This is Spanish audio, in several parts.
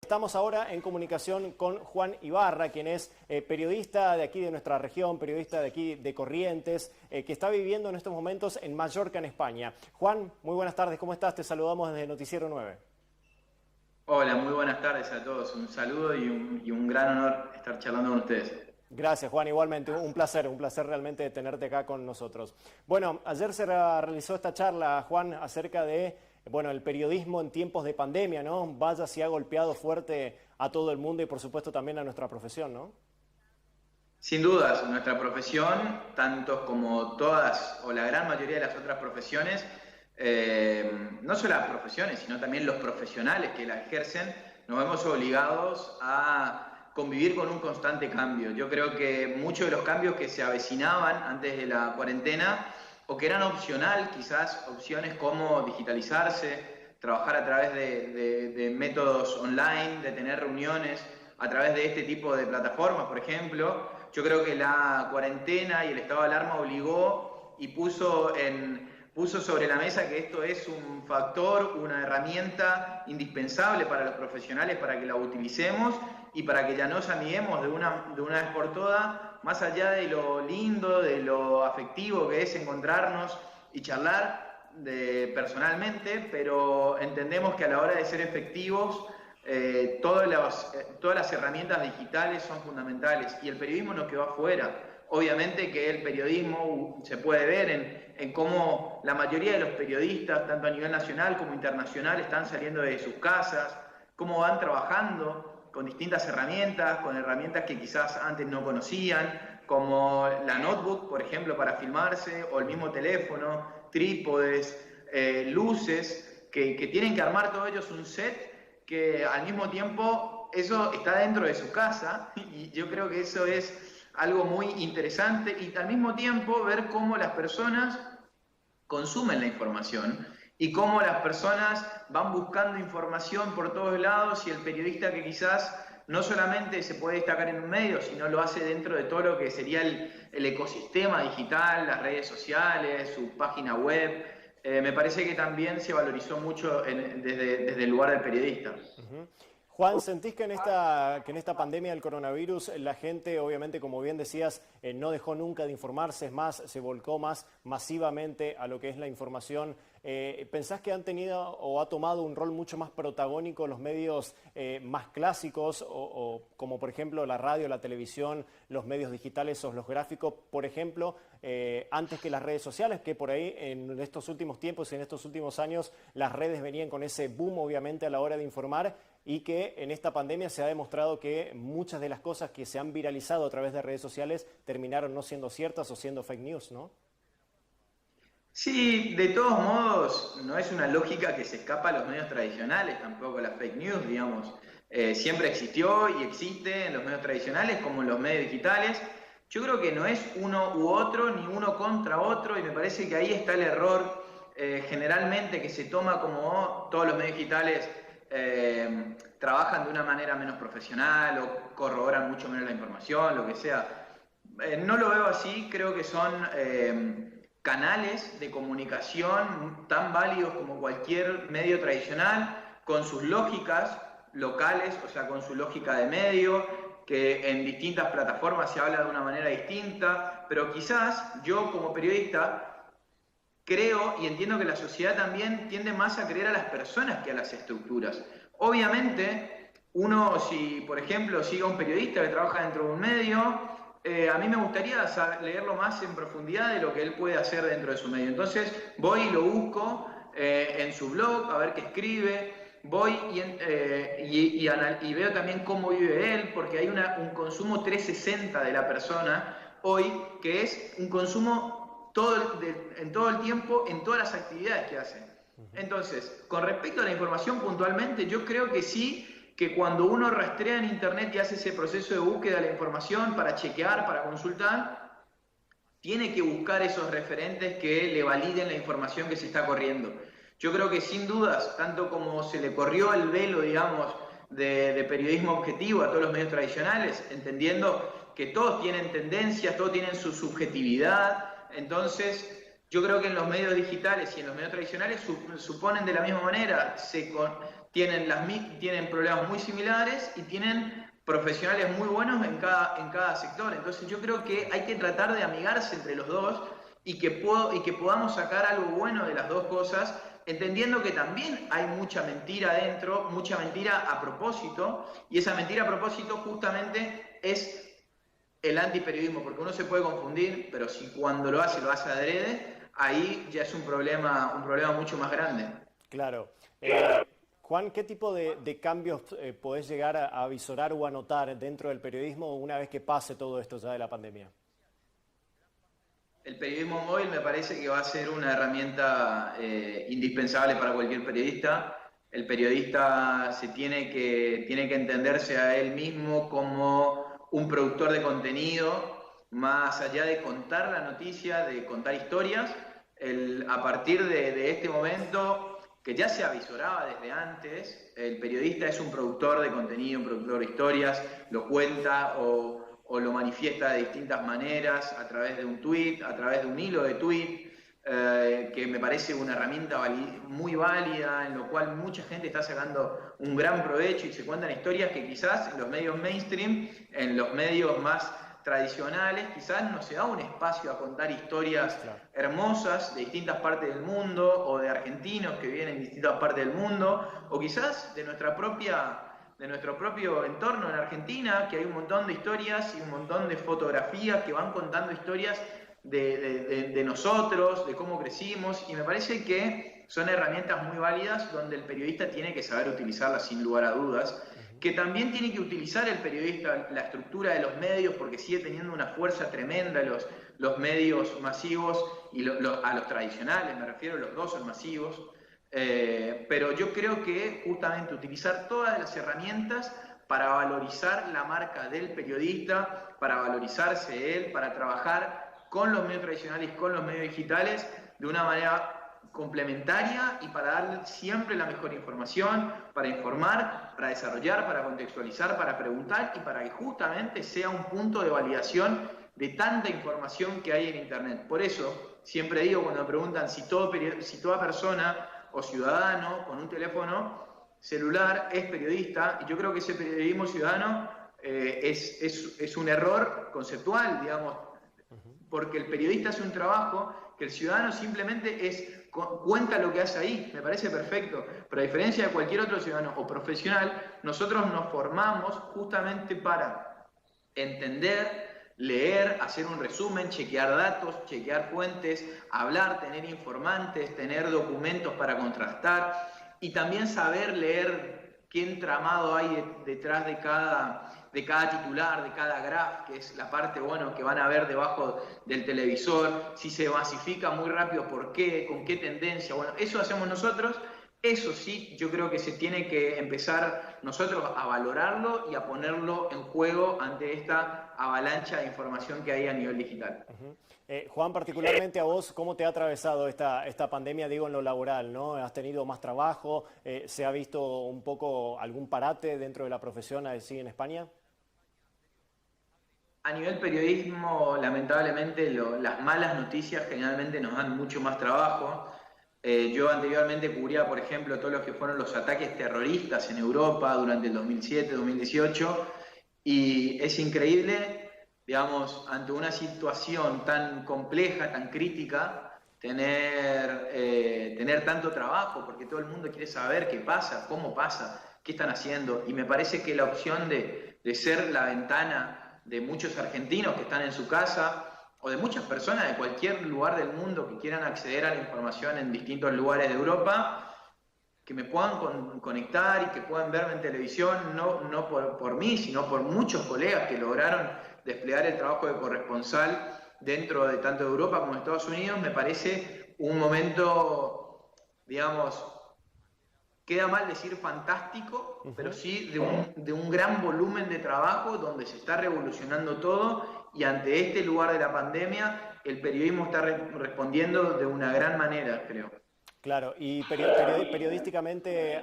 Estamos ahora en comunicación con Juan Ibarra, quien es periodista de aquí de nuestra región, periodista de aquí de Corrientes, que está viviendo en estos momentos en Mallorca, en España. Juan, muy buenas tardes, ¿cómo estás? Te saludamos desde Noticiero 9. Hola, muy buenas tardes a todos. Un saludo y un gran honor estar charlando con ustedes. Gracias, Juan. Igualmente, un placer realmente tenerte acá con nosotros. Bueno, ayer se realizó esta charla, Juan, acerca de, bueno, el periodismo en tiempos de pandemia, ¿no? Vaya si ha golpeado fuerte a todo el mundo y, por supuesto, también a nuestra profesión, ¿no? Sin dudas, nuestra profesión, tanto como todas o la gran mayoría de las otras profesiones, no solo las profesiones, sino también los profesionales que la ejercen, nos vemos obligados a convivir con un constante cambio. Yo creo que muchos de los cambios que se avecinaban antes de la cuarentena o que eran opcional, quizás opciones como digitalizarse, trabajar a través de métodos online, de tener reuniones a través de este tipo de plataformas, por ejemplo. Yo creo que la cuarentena y el estado de alarma obligó y puso sobre la mesa que esto es un factor, una herramienta indispensable para los profesionales para que la utilicemos y para que ya nos amiguemos de una vez por todas, más allá de lo lindo, de lo afectivo que es encontrarnos y charlar personalmente, pero entendemos que a la hora de ser efectivos, todas las herramientas digitales son fundamentales y el periodismo no quedó afuera. Obviamente que el periodismo se puede ver en cómo la mayoría de los periodistas, tanto a nivel nacional como internacional, están saliendo de sus casas, cómo van trabajando con distintas herramientas, con herramientas que quizás antes no conocían, como la notebook, por ejemplo, para filmarse, o el mismo teléfono, trípodes, luces, que tienen que armar todos ellos un set que al mismo tiempo eso está dentro de su casa y yo creo que eso es algo muy interesante y al mismo tiempo ver cómo las personas consumen la información y cómo las personas van buscando información por todos lados y el periodista que quizás no solamente se puede destacar en un medio, sino lo hace dentro de todo lo que sería el ecosistema digital, las redes sociales, su página web. Me parece que también se valorizó mucho desde el lugar del periodista. Uh-huh. Juan, ¿sentís que en esta pandemia del coronavirus la gente, obviamente, como bien decías, no dejó nunca de informarse, es más, se volcó más masivamente a lo que es la información? ¿Pensás que han tenido o ha tomado un rol mucho más protagónico los medios más clásicos, o como por ejemplo la radio, la televisión, los medios digitales o los gráficos, por ejemplo, antes que las redes sociales, que por ahí en estos últimos tiempos y en estos últimos años las redes venían con ese boom, obviamente, a la hora de informar? Y que en esta pandemia se ha demostrado que muchas de las cosas que se han viralizado a través de redes sociales terminaron no siendo ciertas o siendo fake news, ¿no? Sí, de todos modos, no es una lógica que se escapa a los medios tradicionales, tampoco la fake news, digamos. Siempre existió y existe en los medios tradicionales como en los medios digitales. Yo creo que no es uno u otro, ni uno contra otro, y me parece que ahí está el error generalmente que se toma como todos los medios digitales trabajan de una manera menos profesional o corroboran mucho menos la información, lo que sea. No lo veo así, creo que son canales de comunicación tan válidos como cualquier medio tradicional, con sus lógicas locales, o sea, con su lógica de medio, que en distintas plataformas se habla de una manera distinta, pero quizás yo como periodista creo y entiendo que la sociedad también tiende más a creer a las personas que a las estructuras. Obviamente, uno, si por ejemplo sigue a un periodista que trabaja dentro de un medio, a mí me gustaría leerlo más en profundidad de lo que él puede hacer dentro de su medio. Entonces voy y lo busco en su blog, a ver qué escribe, voy y veo también cómo vive él, porque hay un consumo 360 de la persona hoy, que es un consumo en todo el tiempo, en todas las actividades que hacen. Entonces, con respecto a la información puntualmente, yo creo que sí, que cuando uno rastrea en internet y hace ese proceso de búsqueda de la información para chequear, para consultar, tiene que buscar esos referentes que le validen la información que se está corriendo. Yo creo que sin dudas, tanto como se le corrió el velo, digamos, de periodismo objetivo a todos los medios tradicionales, entendiendo que todos tienen tendencias, todos tienen su subjetividad. Entonces, yo creo que en los medios digitales y en los medios tradicionales suponen de la misma manera, tienen problemas muy similares y tienen profesionales muy buenos en cada sector. Entonces yo creo que hay que tratar de amigarse entre los dos y que podamos sacar algo bueno de las dos cosas, entendiendo que también hay mucha mentira dentro, mucha mentira a propósito, y esa mentira a propósito justamente es el antiperiodismo, porque uno se puede confundir, pero si cuando lo hace adrede, ahí ya es un problema mucho más grande. Claro. Juan, ¿qué tipo de cambios podés llegar a visorar o a notar dentro del periodismo una vez que pase todo esto ya de la pandemia? El periodismo móvil me parece que va a ser una herramienta indispensable para cualquier periodista. El periodista tiene que entenderse a él mismo como un productor de contenido, más allá de contar la noticia, de contar historias. A partir de este momento, que ya se avisoraba desde antes, el periodista es un productor de contenido, un productor de historias, lo cuenta o lo manifiesta de distintas maneras, a través de un tweet, a través de un hilo de tweet, que me parece una herramienta muy válida, en lo cual mucha gente está sacando un gran provecho y se cuentan historias que quizás en los medios mainstream, en los medios más tradicionales, quizás no se da un espacio a contar historias hermosas de distintas partes del mundo, o de argentinos que viven en distintas partes del mundo, o quizás de nuestro propio entorno en Argentina, que hay un montón de historias y un montón de fotografías que van contando historias de nosotros, de cómo crecimos, y me parece que son herramientas muy válidas donde el periodista tiene que saber utilizarlas sin lugar a dudas, que también tiene que utilizar el periodista la estructura de los medios, porque sigue teniendo una fuerza tremenda los medios masivos y a los tradicionales, me refiero, los dos son masivos. Pero yo creo que justamente utilizar todas las herramientas para valorizar la marca del periodista, para valorizarse él, para trabajar con los medios tradicionales, con los medios digitales, de una manera complementaria y para darle siempre la mejor información, para informar, para desarrollar, para contextualizar, para preguntar y para que justamente sea un punto de validación de tanta información que hay en Internet. Por eso siempre digo, cuando me preguntan si toda persona o ciudadano con un teléfono celular es periodista, y yo creo que ese periodismo ciudadano es un error conceptual, digamos, porque el periodista hace un trabajo que el ciudadano simplemente cuenta lo que hace ahí, me parece perfecto, pero a diferencia de cualquier otro ciudadano o profesional, nosotros nos formamos justamente para entender, leer, hacer un resumen, chequear datos, chequear fuentes, hablar, tener informantes, tener documentos para contrastar y también saber leer qué entramado hay detrás de cada titular, de cada graph, que es la parte, bueno, que van a ver debajo del televisor, si se masifica muy rápido, ¿por qué? ¿Con qué tendencia? Bueno, eso hacemos nosotros. Eso sí, yo creo que se tiene que empezar nosotros a valorarlo y a ponerlo en juego ante esta avalancha de información que hay a nivel digital. Juan, particularmente a vos, ¿cómo te ha atravesado esta pandemia, digo, en lo laboral, ¿no? ¿Has tenido más trabajo? ¿Se ha visto un poco algún parate dentro de la profesión así en España? A nivel periodismo, lamentablemente, las malas noticias generalmente nos dan mucho más trabajo. Yo anteriormente cubría, por ejemplo, todos los que fueron los ataques terroristas en Europa durante el 2007, 2018, y es increíble, digamos, ante una situación tan compleja, tan crítica, tener tanto trabajo, porque todo el mundo quiere saber qué pasa, cómo pasa, qué están haciendo, y me parece que la opción de ser la ventana de muchos argentinos que están en su casa, o de muchas personas de cualquier lugar del mundo que quieran acceder a la información en distintos lugares de Europa, que me puedan conectar y que puedan verme en televisión, no por mí, sino por muchos colegas que lograron desplegar el trabajo de corresponsal dentro de tanto de Europa como de Estados Unidos, me parece un momento, digamos, queda mal decir fantástico, pero sí de un gran volumen de trabajo donde se está revolucionando todo, y ante este lugar de la pandemia el periodismo está respondiendo de una gran manera, creo. Claro, y periodísticamente,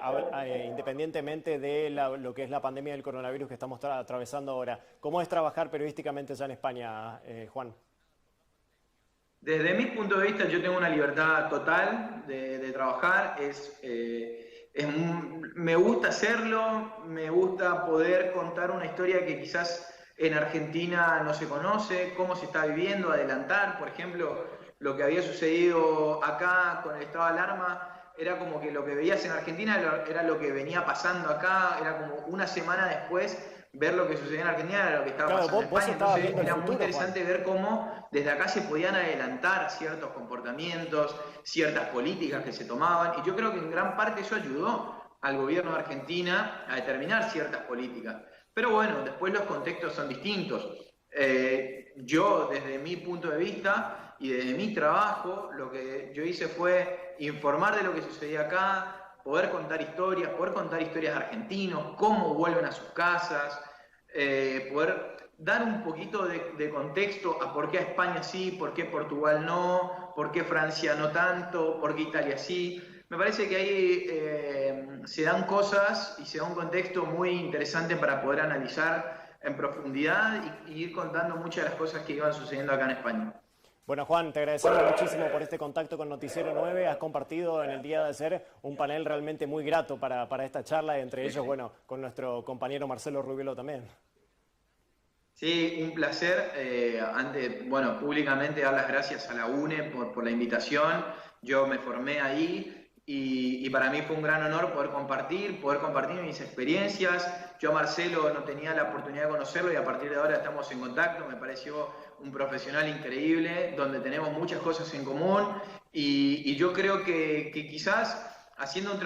independientemente de lo que es la pandemia del coronavirus que estamos atravesando ahora, ¿cómo es trabajar periodísticamente ya en España, Juan? Desde mi punto de vista, yo tengo una libertad total de trabajar. Me gusta hacerlo, me gusta poder contar una historia que quizás en Argentina no se conoce, cómo se está viviendo, adelantar, por ejemplo, lo que había sucedido acá con el estado de alarma, era como que lo que veías en Argentina era lo que venía pasando acá, era como una semana después ver lo que sucedía en Argentina era lo que estaba pasando en España. Entonces era muy interesante ver cómo desde acá se podían adelantar ciertos comportamientos, ciertas políticas que se tomaban, y yo creo que en gran parte eso ayudó al gobierno de Argentina a determinar ciertas políticas. Pero bueno, después los contextos son distintos. Yo, desde mi punto de vista y desde mi trabajo, lo que yo hice fue informar de lo que sucedía acá, poder contar historias de argentinos, cómo vuelven a sus casas, poder dar un poquito de contexto a por qué a España sí, por qué Portugal no, por qué Francia no tanto, por qué Italia sí. Me parece que ahí se dan cosas y se da un contexto muy interesante para poder analizar en profundidad y ir contando muchas de las cosas que iban sucediendo acá en España. Bueno, Juan, te agradecemos muchísimo por este contacto con Noticiero 9. Has compartido en el día de ayer un panel realmente muy grato para esta charla, entre ellos, bueno, con nuestro compañero Marcelo Rubiolo también. Sí, un placer. Bueno, públicamente dar las gracias a la UNE por la invitación. Yo me formé ahí y para mí fue un gran honor poder compartir mis experiencias. Yo a Marcelo no tenía la oportunidad de conocerlo y a partir de ahora estamos en contacto. Me pareció un profesional increíble, donde tenemos muchas cosas en común y yo creo que quizás haciendo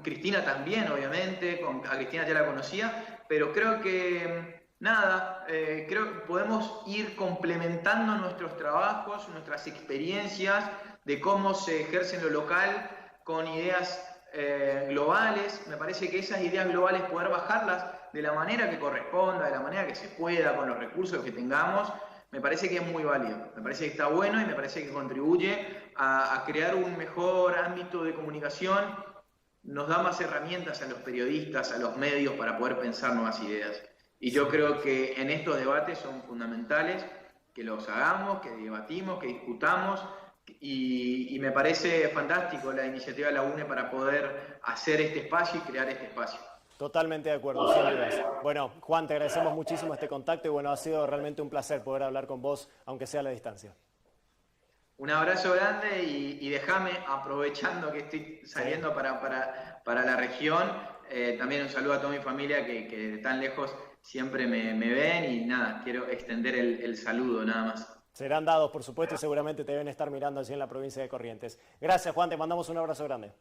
Cristina también, obviamente, a Cristina ya la conocía, pero creo que nada, creo que podemos ir complementando nuestros trabajos, nuestras experiencias de cómo se ejerce en lo local con ideas globales. Me parece que esas ideas globales poder bajarlas de la manera que corresponda, de la manera que se pueda, con los recursos que tengamos, me parece que es muy válido, me parece que está bueno y me parece que contribuye a crear un mejor ámbito de comunicación, nos da más herramientas a los periodistas, a los medios para poder pensar nuevas ideas. Y yo creo que en estos debates son fundamentales que los hagamos, que debatimos, que discutamos, y me parece fantástico la iniciativa de la UNE para poder hacer este espacio y crear este espacio. Totalmente de acuerdo, sin dudas. Bueno, Juan, te agradecemos muchísimo este contacto y bueno, ha sido realmente un placer poder hablar con vos, aunque sea a la distancia. Un abrazo grande y déjame, aprovechando que estoy saliendo sí, para la región, también un saludo a toda mi familia que de tan lejos siempre me ven y nada, quiero extender el saludo nada más. Serán dados, por supuesto, y seguramente te deben estar mirando allí en la provincia de Corrientes. Gracias, Juan, te mandamos un abrazo grande.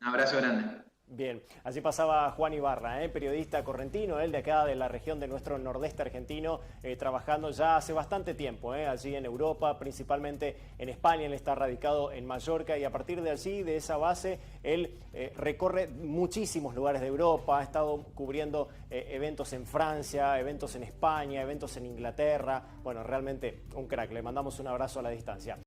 Un abrazo grande. Bien, allí pasaba Juan Ibarra, periodista correntino, él de acá de la región de nuestro nordeste argentino, trabajando ya hace bastante tiempo, allí en Europa, principalmente en España. Él está radicado en Mallorca y a partir de allí, de esa base, él recorre muchísimos lugares de Europa, ha estado cubriendo eventos en Francia, eventos en España, eventos en Inglaterra. Bueno, realmente un crack, le mandamos un abrazo a la distancia.